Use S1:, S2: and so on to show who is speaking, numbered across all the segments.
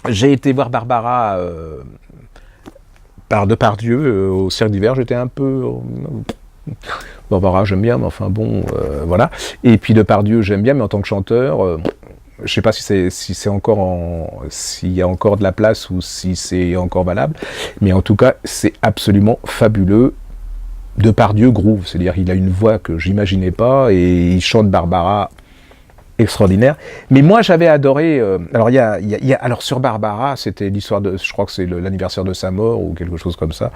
S1: J'ai été voir Barbara par Depardieu au Cirque d'Hiver. J'étais un peu... Barbara, j'aime bien, mais enfin bon, voilà. Et puis Depardieu, j'aime bien, mais en tant que chanteur, je sais pas si c'est encore s'il y a encore de la place ou si c'est encore valable, mais en tout cas, c'est absolument fabuleux. Depardieu groove, c'est-à-dire il a une voix que j'imaginais pas et il chante Barbara extraordinaire. Mais moi j'avais adoré. Alors alors sur Barbara, c'était l'histoire de, je crois que c'est l'anniversaire de sa mort ou quelque chose comme ça.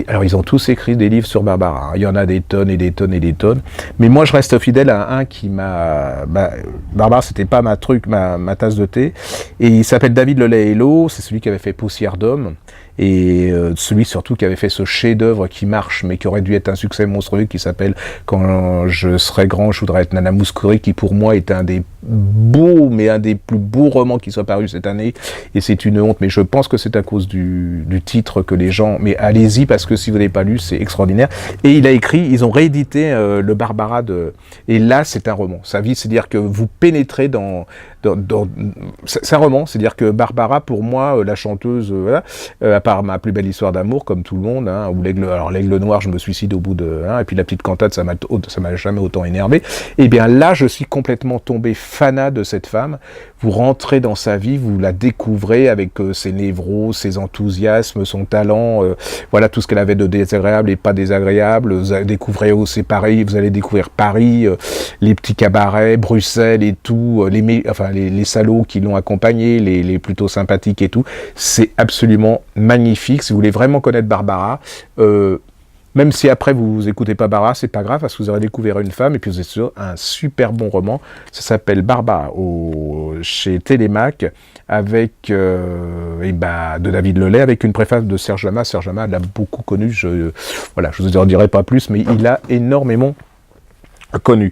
S1: Alors ils ont tous écrit des livres sur Barbara. Il y en a des tonnes et des tonnes et des tonnes. Mais moi je reste fidèle à un qui m'a. Barbara, c'était pas ma tasse de thé. Et il s'appelle David Lelay-Hélo. C'est celui qui avait fait Poussière d'homme. Et celui surtout qui avait fait ce chef-d'œuvre qui marche, mais qui aurait dû être un succès monstrueux, qui s'appelle Quand je serai grand, je voudrais être Nana Mouskouri, qui pour moi est un des beaux, mais un des plus beaux romans qui soit paru cette année. Et c'est une honte, mais je pense que c'est à cause du titre que les gens... Mais allez-y, parce que si vous n'avez pas lu, c'est extraordinaire. Et il a écrit, ils ont réédité le Barbara de... Et là, c'est un roman. Sa vie, c'est-à-dire que vous pénétrez dans c'est un roman, c'est-à-dire que Barbara, pour moi, la chanteuse, à part Ma plus belle histoire d'amour, comme tout le monde, hein, ou l'aigle noir, je me suicide au bout de... et puis la petite cantate, ça m'a jamais autant énervé. Et bien là, je suis complètement tombé fanat de cette femme. Vous rentrez dans sa vie, vous la découvrez avec ses névroses, ses enthousiasmes, son talent, voilà tout ce qu'elle avait de désagréable et pas désagréable. Vous allez découvrir aussi Paris, vous allez découvrir Paris, les petits cabarets, Bruxelles et tout, les salauds qui l'ont accompagné, les plutôt sympathiques et tout. C'est absolument magnifique. Si vous voulez vraiment connaître Barbara, même si après vous écoutez pas Barbara, c'est pas grave parce que vous aurez découvert une femme et puis vous êtes sur un super bon roman. Ça s'appelle Barbara chez Télémac avec de David Lelay avec une préface de Serge Lama. Serge Lama l'a beaucoup connu. Je vous en dirai pas plus, mais il a énormément connu.